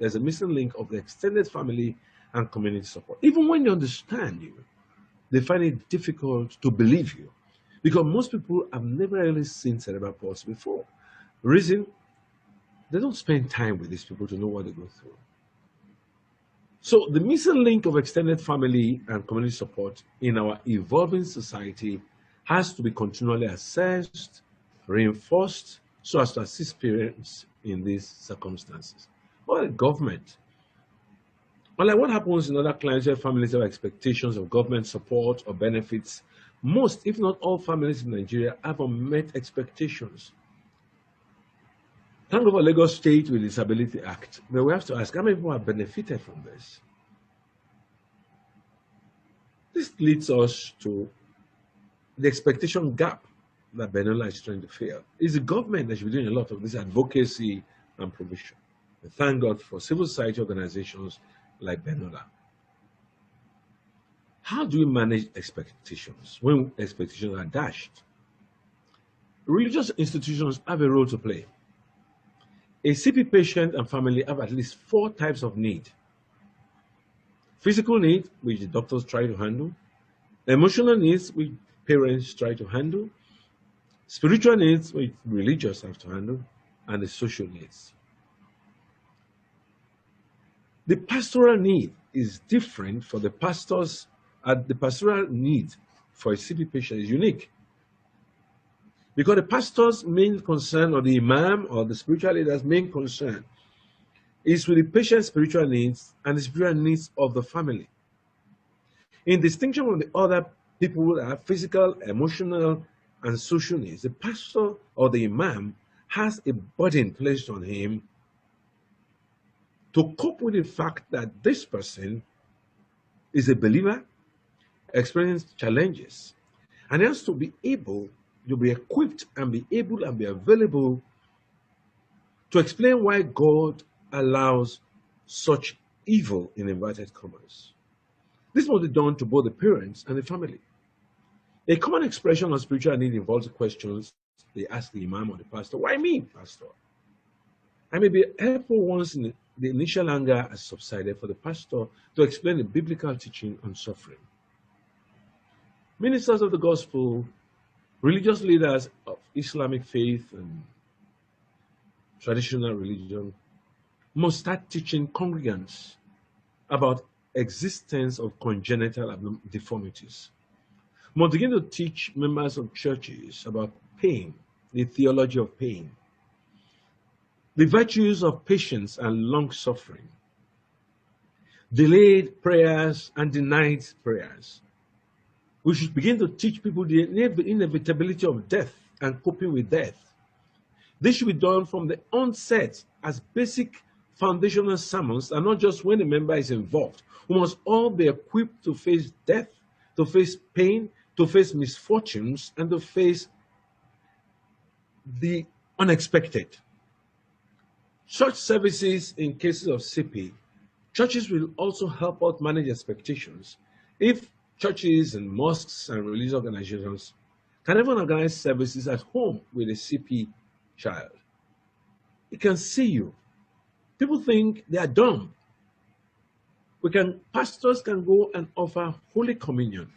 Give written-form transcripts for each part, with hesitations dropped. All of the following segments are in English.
there's a missing link of the extended family and community support. Even when they understand you, they find it difficult to believe you because most people have never really seen cerebral palsy before. Reason, they don't spend time with these people to know what they go through. So the missing link of extended family and community support in our evolving society has to be continually assessed, reinforced, so as to assist parents in these circumstances. Or the government. Unlike what happens in other clients where families have expectations of government support or benefits, most, if not all, families in Nigeria have unmet expectations. Thank God for Lagos State with Disability Act, but we have to ask how many people have benefited from this? This leads us to the expectation gap that Benola is trying to fill. It's the government that should be doing a lot of this advocacy and provision. We thank God for civil society organizations like Benola. How do we manage expectations when expectations are dashed? Religious institutions have a role to play. A CP patient and family have at least 4 types of need. Physical need, which the doctors try to handle. Emotional needs, which parents try to handle. Spiritual needs, which religious have to handle. And the social needs. The pastoral need is different for the pastors, and the pastoral need for a CP patient is unique. Because the pastor's main concern, or the imam or the spiritual leader's main concern, is with the patient's spiritual needs and the spiritual needs of the family. In distinction from the other people that have physical, emotional, and social needs, the pastor or the imam has a burden placed on him to cope with the fact that this person is a believer, experiencing challenges, and he has to be able to be equipped and be able and be available to explain why God allows such evil in inverted commas. This must be done to both the parents and the family. A common expression of spiritual need involves the questions they ask the imam or the pastor, why me, pastor? I may be helpful once the initial anger has subsided for the pastor to explain the biblical teaching on suffering. Ministers of the gospel, religious leaders of Islamic faith and traditional religion must start teaching congregants about existence of congenital deformities. Must begin to teach members of churches about pain, the theology of pain, the virtues of patience and long suffering, delayed prayers and denied prayers. We should begin to teach people the inevitability of death and coping with death. This should be done from the onset as basic foundational sermons, and not just when a member is involved. We must all be equipped to face death, to face pain, to face misfortunes, and to face the unexpected. Church services in cases of CP, churches will also help out manage expectations. If churches and mosques and religious organizations can even organize services at home with a CP child, it can see you. People think they are dumb. Pastors can go and offer Holy Communion,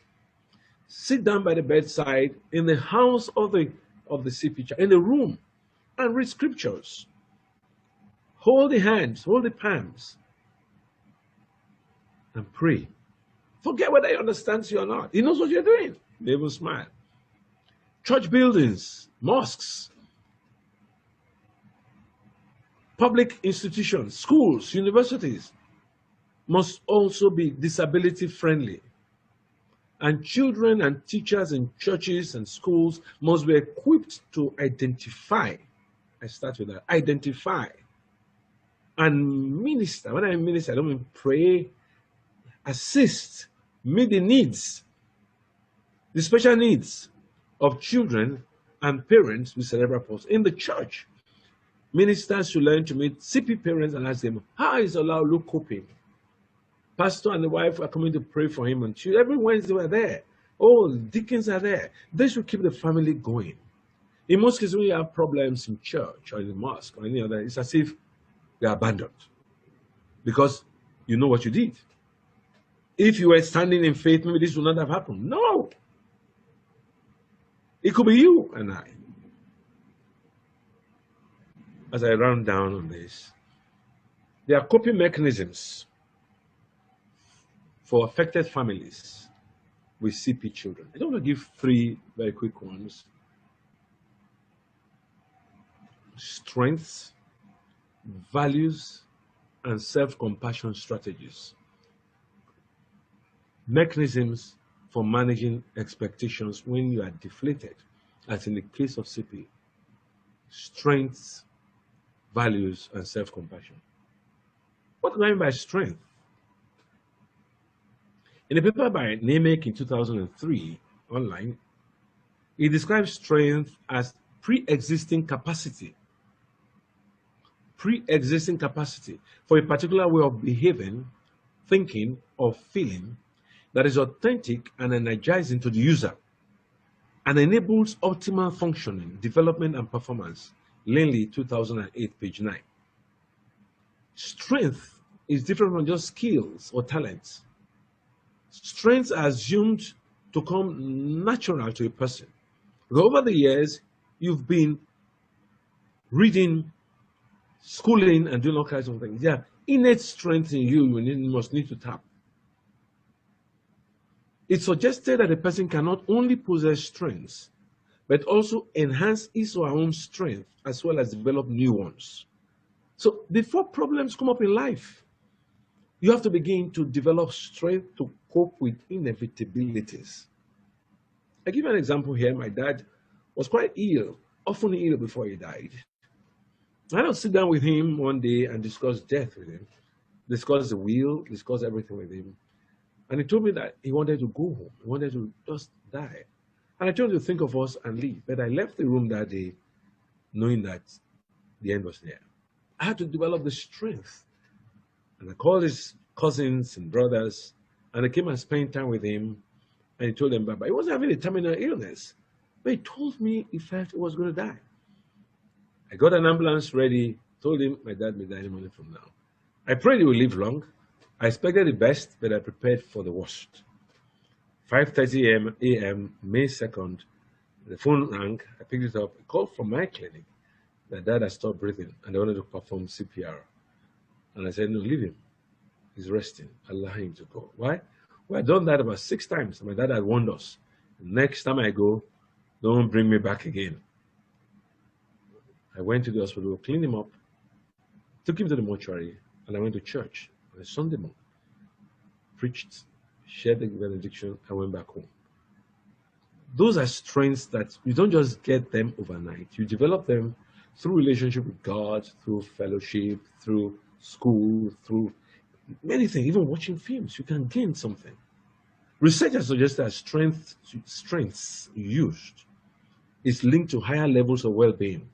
sit down by the bedside in the house of the CP child, in the room, and read scriptures. Hold the hands, hold the palms, and pray. Forget whether he understands you or not. He knows what you're doing. They will smile. Church buildings, mosques, public institutions, schools, universities must also be disability friendly. And children and teachers in churches and schools must be equipped to identify. I start with that. Identify and minister. When I minister, I don't mean pray, assist, meet the needs, the special needs of children and parents with cerebral palsy in the church. Ministers should learn to meet CP parents and ask them, how is Olaolu coping? Pastor and the wife are coming to pray for him on Tuesday. Every Wednesday we're there. Oh, the deacons are there. They should keep the family going. In most cases, when you have problems in church or in the mosque or any other, it's as if they're abandoned. because you know what you did. If you were standing in faith, maybe this would not have happened. No. It could be you and I. As I round down on this, there are coping mechanisms for affected families with CP children. I don't want to give three very quick ones. Strengths, values, and self-compassion strategies. Mechanisms for managing expectations when you are deflated, as in the case of CP. Strengths, values, and self-compassion. What do I mean by strength? In a paper by Nemec in 2003 online, he describes strength as pre-existing capacity. Pre-existing capacity for a particular way of behaving, thinking, or feeling that is authentic and energizing to the user and enables optimal functioning, development, and performance. Langley, 2008, page 9. Strength is different from just skills or talents. Strengths are assumed to come natural to a person. Over the years, you've been reading, schooling, and doing all kinds of things. Yeah, innate strength in you must need to tap. It's suggested that a person can not only possess strengths, but also enhance his or her own strength as well as develop new ones. So before problems come up in life, you have to begin to develop strength to cope with inevitabilities. I give you an example here. My dad was quite ill, often ill before he died. I don't sit down with him one day and discuss death with him, discuss the will, discuss everything with him. And he told me that he wanted to go home. He wanted to just die. And I told him to think of us and leave. But I left the room that day knowing that the end was near. I had to develop the strength. And I called his cousins and brothers, and I came and spent time with him. And he told them, Baba, he wasn't having a terminal illness, but he told me he felt he was going to die. I got an ambulance ready, told him my dad may die any minute from now. I prayed he would live long. I expected the best, but I prepared for the worst. 5:30 a.m., May 2nd, the phone rang. I picked it up. A call from my clinic. My dad had stopped breathing, and they wanted to perform CPR. And I said, no, leave him. He's resting. Allow him to go. Why? Well, I'd done that about 6 times. My dad had warned us. Next time I go, don't bring me back again. I went to the hospital, cleaned him up, took him to the mortuary, and I went to church on a Sunday morning. Preached, shared the benediction, and went back home. Those are strengths that you don't just get them overnight. You develop them through relationship with God, through fellowship, through school, through many things, even watching films. You can gain something. Research has suggested that strengths used is linked to higher levels of well-being.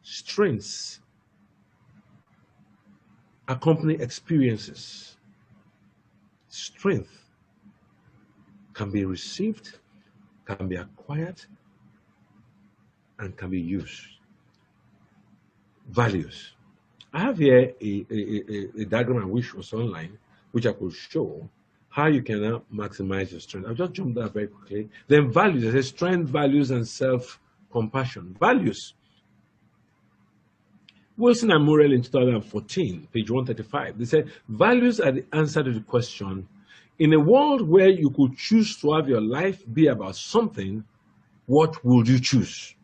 Strengths accompany experiences. Strength can be received, can be acquired, and can be used. Values. I have here a diagram I wish was online, which I could show how you can now maximize your strength. I'll just jump that very quickly. Then values. I say strength, values, and self-compassion. Values. Wilson and Murrell in 2014, page 135, they said, values are the answer to the question, in a world where you could choose to have your life be about something, what would you choose?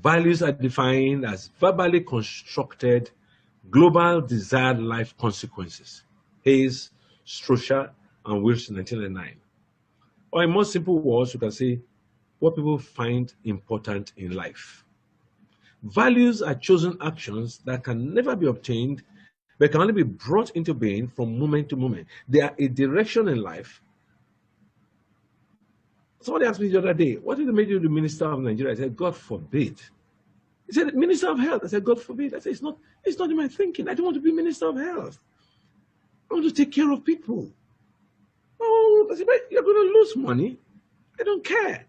Values are defined as verbally constructed, global desired life consequences. Hayes, Strocher, and Wilson, 1999. Or in more simple words, you can say, what people find important in life. Values are chosen actions that can never be obtained, but can only be brought into being from moment to moment. They are a direction in life. Somebody asked me the other day, what did they make you the minister of Nigeria? I said, God forbid. He said, Minister of Health. I said, God forbid. I said, it's not in my thinking. I don't want to be Minister of Health. I want to take care of people. Oh, I said, but you're going to lose money. I don't care.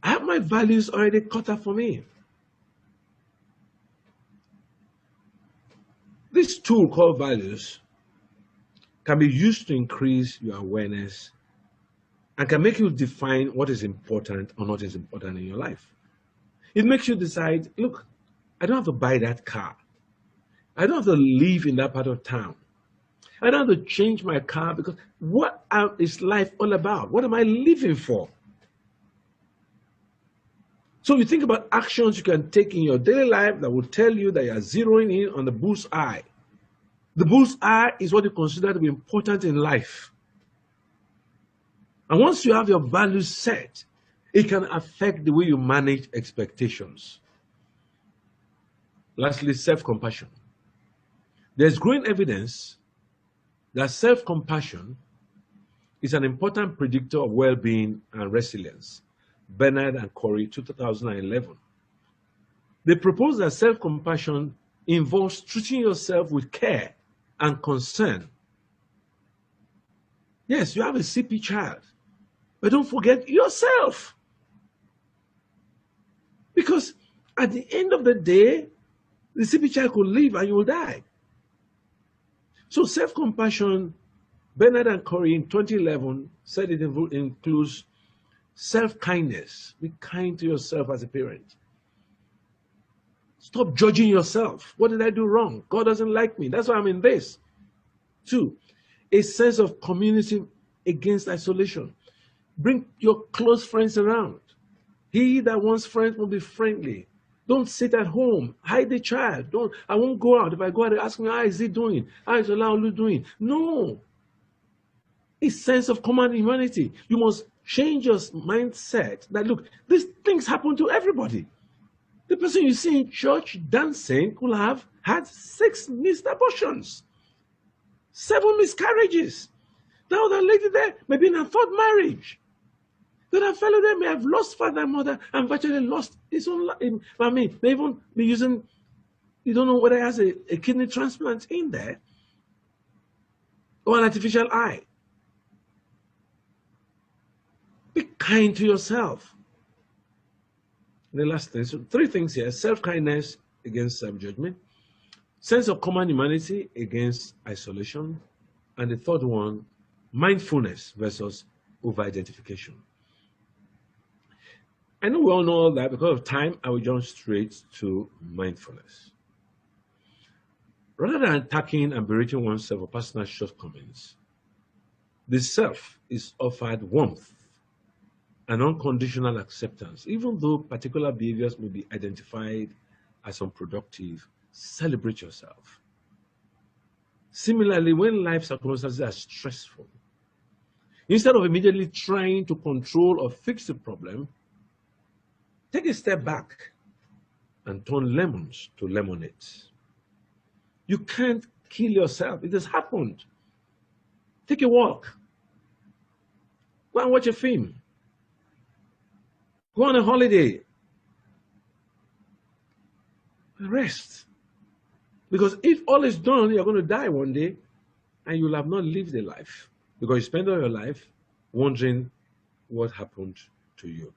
I have my values already cut out for me. This tool called values can be used to increase your awareness and can make you define what is important or not is important in your life. It makes you decide, look, I don't have to buy that car. I don't have to live in that part of town. I don't have to change my car because what is life all about? What am I living for? So you think about actions you can take in your daily life that will tell you that you are zeroing in on the bull's eye. The bull's eye is what you consider to be important in life. And once you have your values set, it can affect the way you manage expectations. Lastly, self-compassion. There's growing evidence that self-compassion is an important predictor of well-being and resilience. Bernard and Corey, 2011. They propose that self-compassion involves treating yourself with care and concern. Yes, you have a CP child, but don't forget yourself. Because at the end of the day, the CP child could live and you will die. So self-compassion, Bernard and Corey in 2011 said it includes self-kindness. Be kind to yourself as a parent. Stop judging yourself. What did I do wrong? God doesn't like me. That's why I'm in this. 2, a sense of community against isolation. Bring your close friends around. He that wants friends will be friendly. Don't sit at home. Hide the child. I won't go out. If I go out, they ask me, how is he doing? How is Olaolu doing? No. A sense of common humanity. You must change your mindset that, look, these things happen to everybody. The person you see in church dancing could have had 6 missed abortions, 7 miscarriages. Now the lady there may be in her 3rd marriage. The other fellow there may have lost father and mother and virtually lost his own life. I mean, may even be using, you don't know whether he has a kidney transplant in there or an artificial eye. Be kind to yourself. The last thing, so 3 things here: self-kindness against self-judgment, sense of common humanity against isolation, and the 3rd one, mindfulness versus over-identification. I know we all know all that. Because of time, I will jump straight to mindfulness. Rather than attacking and berating oneself for personal shortcomings, the self is offered warmth and unconditional acceptance. Even though particular behaviors may be identified as unproductive, celebrate yourself. Similarly, when life circumstances are stressful, instead of immediately trying to control or fix the problem, take a step back and turn lemons to lemonades. You can't kill yourself. It has happened. Take a walk. Go and watch a film. Go on a holiday. Rest. Because if all is done, you're going to die one day and you'll have not lived a life. Because you spend all your life wondering what happened to you.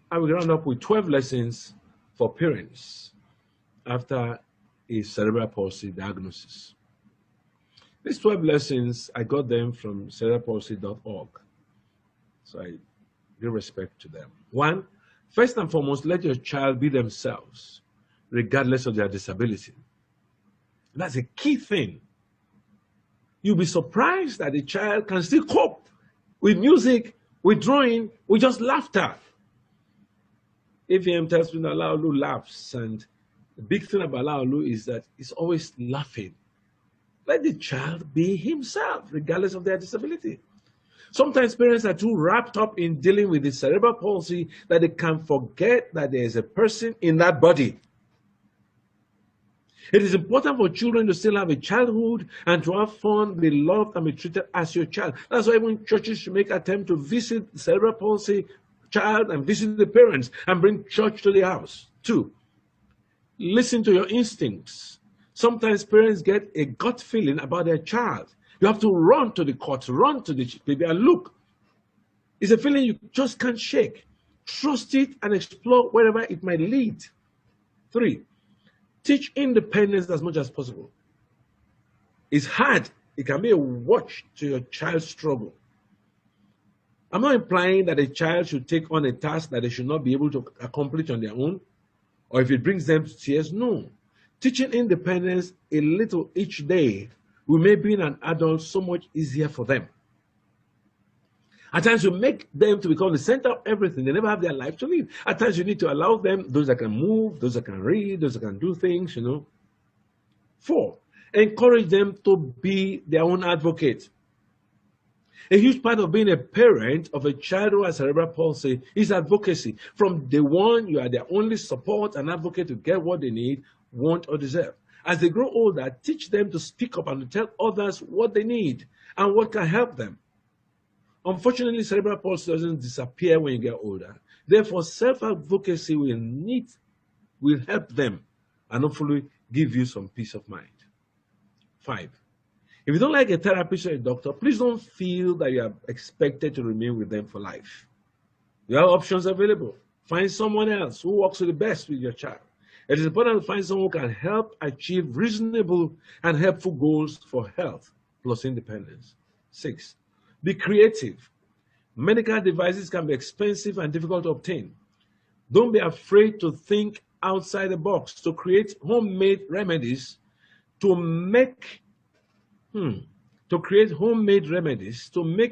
I will round up with 12 lessons for parents after a cerebral palsy diagnosis. These 12 lessons, I got them from cerebralpalsy.org. So I give respect to them. 1, first and foremost, let your child be themselves, regardless of their disability. That's a key thing. You'll be surprised that a child can still cope with music, with drawing, with just laughter. AVM tells me that Olaolu laughs, and the big thing about Olaolu is that he's always laughing. Let the child be himself, regardless of their disability. Sometimes parents are too wrapped up in dealing with the cerebral palsy that they can forget that there is a person in that body. It is important for children to still have a childhood and to have fun, be loved, and be treated as your child. That's why even churches should make attempt to visit the cerebral palsy child and visit the parents and bring church to the house. 2, listen to your instincts. Sometimes parents get a gut feeling about their child. You have to run to the cot, run to the baby and look. It's a feeling you just can't shake. Trust it and explore wherever it might lead. 3, Teach independence as much as possible. It's hard. It can be a watch to your child's struggle. I'm not implying that a child should take on a task that they should not be able to accomplish on their own, or if it brings them to tears. No. Teaching independence a little each day will make being an adult so much easier for them. At times, you make them to become the center of everything. They never have their life to live. At times, you need to allow them, those that can move, those that can read, those that can do things, 4, encourage them to be their own advocate. A huge part of being a parent of a child who has cerebral palsy is advocacy. From day one, you are their only support and advocate to get what they need, want, or deserve. As they grow older, teach them to speak up and to tell others what they need and what can help them. Unfortunately, cerebral palsy doesn't disappear when you get older. Therefore, self-advocacy will help them and hopefully give you some peace of mind. 5, if you don't like a therapist or a doctor, please don't feel that you are expected to remain with them for life. You have options available. Find someone else who works the best with your child. It is important to find someone who can help achieve reasonable and helpful goals for health plus independence. 6, be creative. Medical devices can be expensive and difficult to obtain. Don't be afraid to think outside the box, to create homemade remedies to make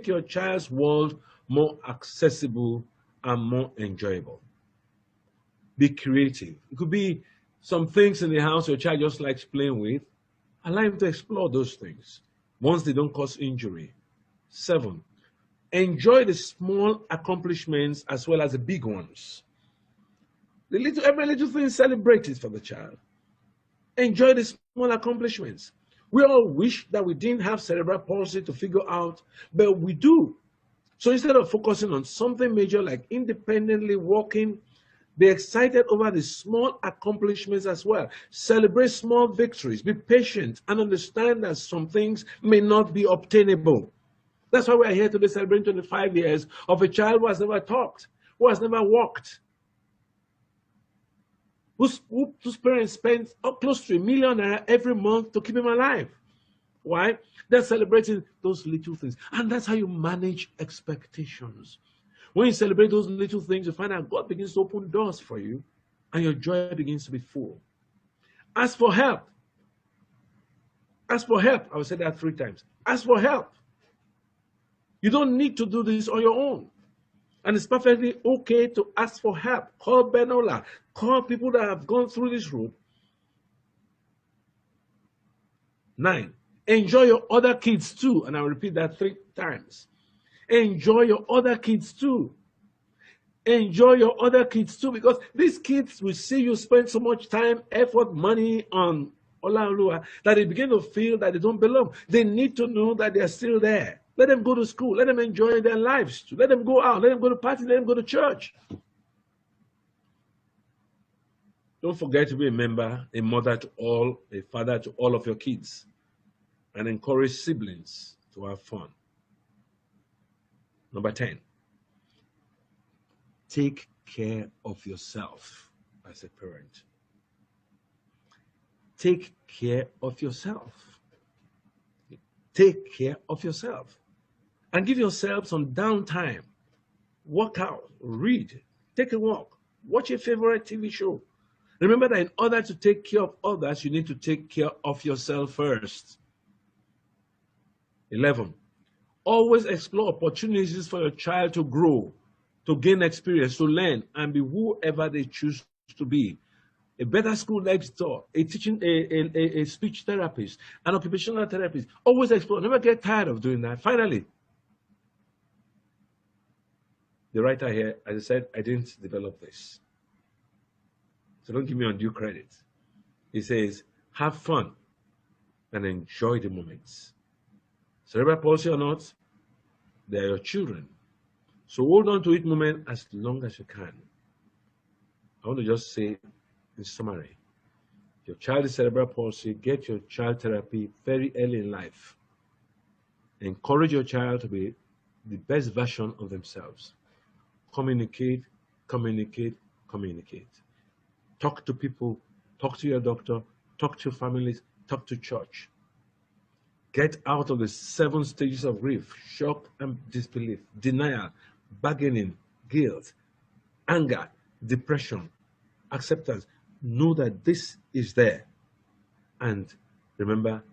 your child's world more accessible and more enjoyable. Be creative. It could be some things in the house your child just likes playing with. Allow him to explore those things once they don't cause injury. 7, enjoy the small accomplishments as well as the big ones. Every little thing, celebrate it for the child. Enjoy the small accomplishments. We all wish that we didn't have cerebral palsy to figure out, but we do. So instead of focusing on something major like independently walking, be excited over the small accomplishments as well. Celebrate small victories. Be patient and understand that some things may not be obtainable. That's why we're here today celebrating 25 years of a child who has never talked, who has never walked, whose parents spend close to $1 million every month to keep him alive. Why? They're celebrating those little things. And that's how you manage expectations. When you celebrate those little things, you find out God begins to open doors for you and your joy begins to be full. Ask for help. Ask for help. I will say that 3 times. Ask for help. You don't need to do this on your own. And it's perfectly okay to ask for help. Call Benola. Call people that have gone through this route. 9, enjoy your other kids too. And I'll repeat that 3 times. Enjoy your other kids too. Enjoy your other kids too, because these kids will see you spend so much time, effort, money on Olaoluwa that they begin to feel that they don't belong. They need to know that they are still there. Let them go to school. Let them enjoy their lives too. Let them go out. Let them go to parties. Let them go to church. Don't forget to be a member, a mother to all, a father to all of your kids, and encourage siblings to have fun. Number 10, take care of yourself as a parent. Take care of yourself. Take care of yourself. And give yourself some downtime. Work out, read, take a walk, watch a favorite TV show. Remember that in order to take care of others, you need to take care of yourself first. 11, always explore opportunities for your child to grow, to gain experience, to learn, and be whoever they choose to be. A better school next door, a speech therapist, an occupational therapist. Always explore. Never get tired of doing that. Finally, the writer here, as I said, I didn't develop this. So don't give me undue credit. He says, have fun and enjoy the moments. Cerebral palsy or not, they are your children. So hold on to each moment as long as you can. I want to just say, in summary, your child is cerebral palsy, get your child therapy very early in life. Encourage your child to be the best version of themselves. Communicate, communicate, communicate. Talk to people, Talk to your doctor, talk to your families, talk to church. Get out of the 7 stages of grief: shock and disbelief, denial, bargaining, guilt, anger, depression, acceptance. Know that this is there. And remember,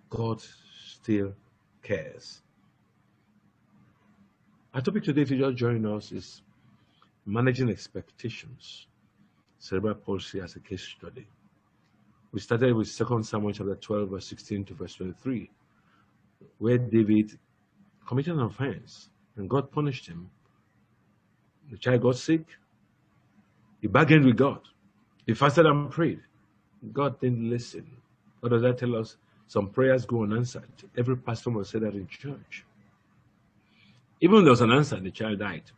God still cares. Our topic today, if you just join us, is managing expectations, cerebral palsy as a case study. We started with 2 Samuel chapter 12, verse 16 to verse 23, where David committed an offense and God punished him. The child got sick. He bargained with God. He fasted and prayed. God didn't listen. What does that tell us? Some prayers go unanswered. Every pastor must say that in church. Even when there was an answer, the child died.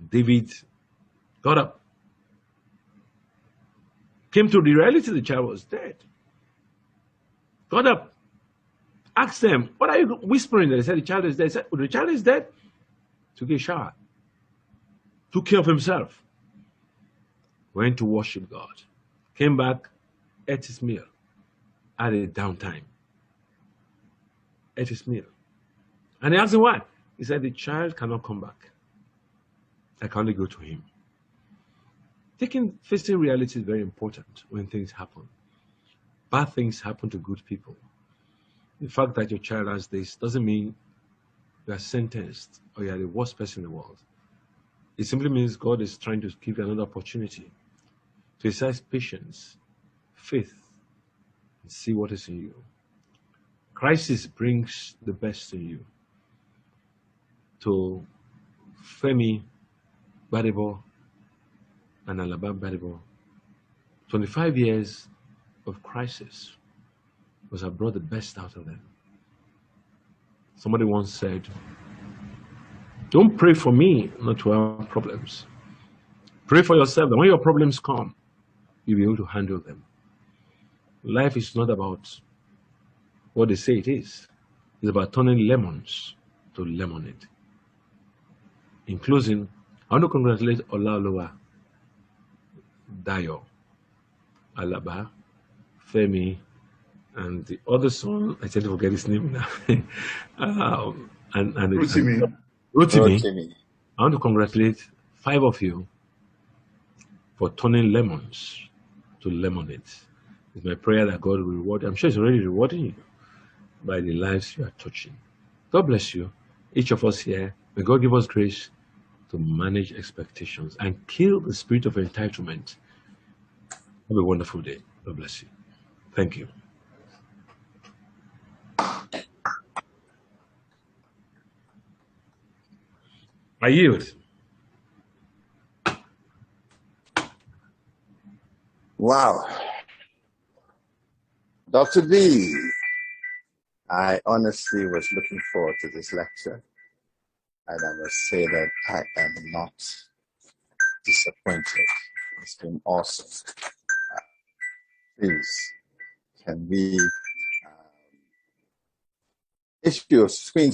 David got up, came to the reality the child was dead. Got up, asked them, "What are you whispering?" They said, "The child is dead." He said, "Oh, the child is dead." Took a shower, took care of himself, went to worship God, came back, ate his meal, had a downtime, ate his meal. And he asked him why. He said, "The child cannot come back. I can only go to him." Facing reality is very important when things happen. Bad things happen to good people. The fact that your child has this doesn't mean you are sentenced or you are the worst person in the world. It simply means God is trying to give you another opportunity to exercise patience, faith, and see what is in you. Crisis brings the best in you. To Femi Badibo and Alaba Badibo, 25 years of crisis was I brought the best out of them. Somebody once said, "Don't pray for me not to have problems. Pray for yourself that when your problems come, you'll be able to handle them." Life is not about what they say it is. It's about turning lemons to lemonade. In closing, I want to congratulate Olalowa, Dayo, Alaba, Femi, and the other son, I tend to forget his name now. and Rotimi. I want to congratulate 5 of you for turning lemons to lemonade. It's my prayer that God will reward you. I'm sure He's already rewarding you by the lives you are touching. God bless you, each of us here. May God give us grace to manage expectations and kill the spirit of entitlement. Have a wonderful day. God bless you. Thank you. I yield. Wow. Dr. B, I honestly was looking forward to this lecture, and I must say that I am not disappointed. It's been awesome. Please, can we issue a screen